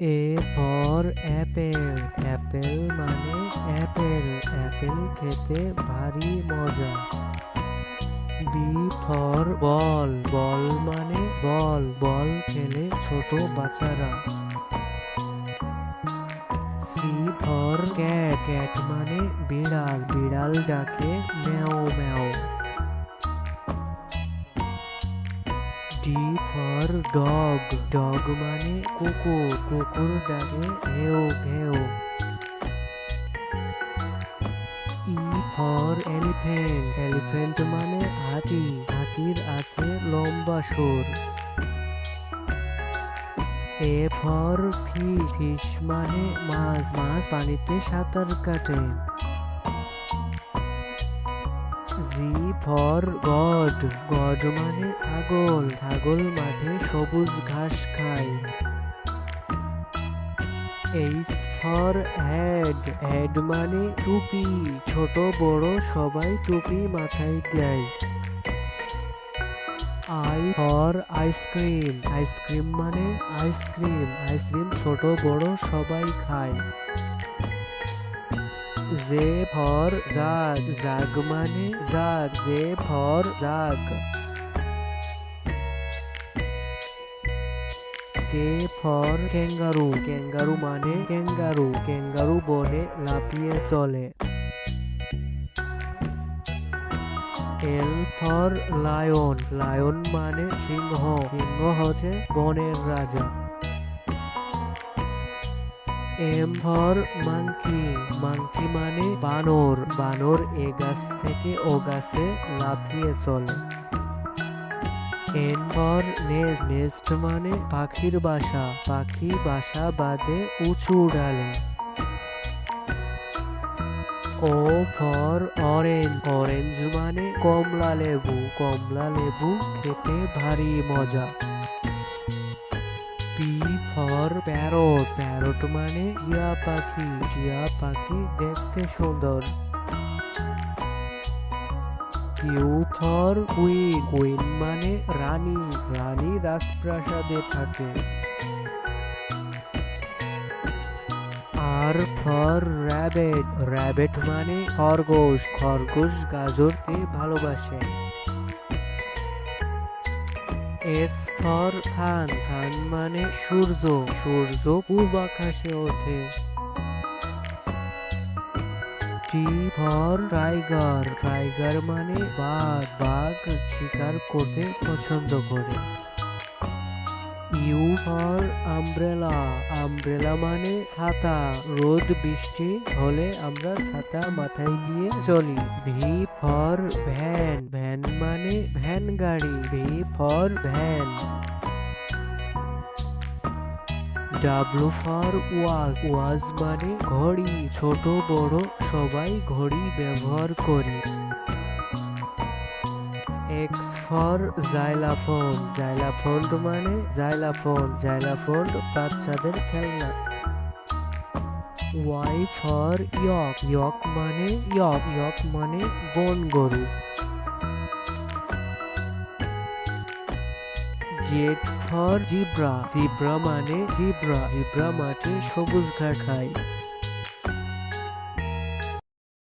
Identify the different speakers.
Speaker 1: A for Apple. Apple মানে Apple. Apple খেতে ভারী মজা। B for ball. বল মানে বল। বল খেলে ছোট বাচ্চারা। C for cat. ক্যাট মানে বিড়াল। বিড়াল ডাকে ম্যাও ম্যাও। D for dog. ডগ মানে কুকুর। কুকুর ডাকে ঘেউ ঘেউ। E for elephant. এলিফ্যান্ট মানে হাতি। হাতির আছে লম্বা সুর। A for fish. ফিশ মানে মাছ। মাছ পানিতে সাঁতার কাটে। G for god. গড মানে ছাগল। ছাগল মাঠে সবুজ ঘাস খায়। H for head. হেড মানে টুপি। ছোট বড় সবাই টুপি মাথায় দেয়। I for ice cream. আইসক্রিম মানে আইসক্রিম। আইসক্রিম ছোট বড় সবাই খায়। J for jug. জাগ মানে jug. J for jug. K for kangaroo. Kangaroo মানে ক্যাঙ্গারু। ক্যাঙ্গারু বনে লাফিয়ে চলে। L for lion. লায়ন মানে সিংহ। সিংহ হচ্ছে বনের রাজা। M for monkey. মাংকি মানে বানর। বানর এ গাছ থেকে ও গাছে লাফিয়ে চলে। N for nest. নেস্ট মানে পাখির বাসা। পাখি বাসা বাঁধে উঁচু ডালে। O for orange. অরেঞ্জ মানে কমলা লেবু। কমলা লেবু খেতে ভারী মজা। P for parrot. প্যারট মানে টিয়া পাখি। টিয়া পাখি দেখতে সুন্দর। Q for queen. কুইন মানে রানী। রানী রাজপ্রাসাদে থাকে। আর ফর র্যাবেট। র্যাবেট মানে খরগোশ। খরগোশ গাজরকে ভালোবাসে। S for sun. সান মানে সূর্য। সূর্য পূর্ব আকাশে ওঠে। T for tiger. টাইগার মানে বাঘ। বাঘ শিকার করতে পছন্দ করে। You for umbrella. আমব্রেলা মানে ছাতা। রোদ বৃষ্টি হলে আমরা ছাতা মাথায় দিয়ে চলি। V for van. ভ্যান মানে ভ্যান গাড়ি। V for van. W for watch. Watch মানে ঘড়ি। ছোট বড় সবাই ঘড়ি ব্যবহার করি। X for জাইলাফোন। জাইলাফোন মানে জাইলাফোন। জাইলাফোন বাচ্চাদের খেলনা। ওয়াই ফর ইয়ক। ইয়ক মানে ইয়ক। ইয়ক মানে বন গরু। Z for zebra. জিব্রা মানে জিব্রা। জিব্রা মাঠে সবুজ ঘাস খায়।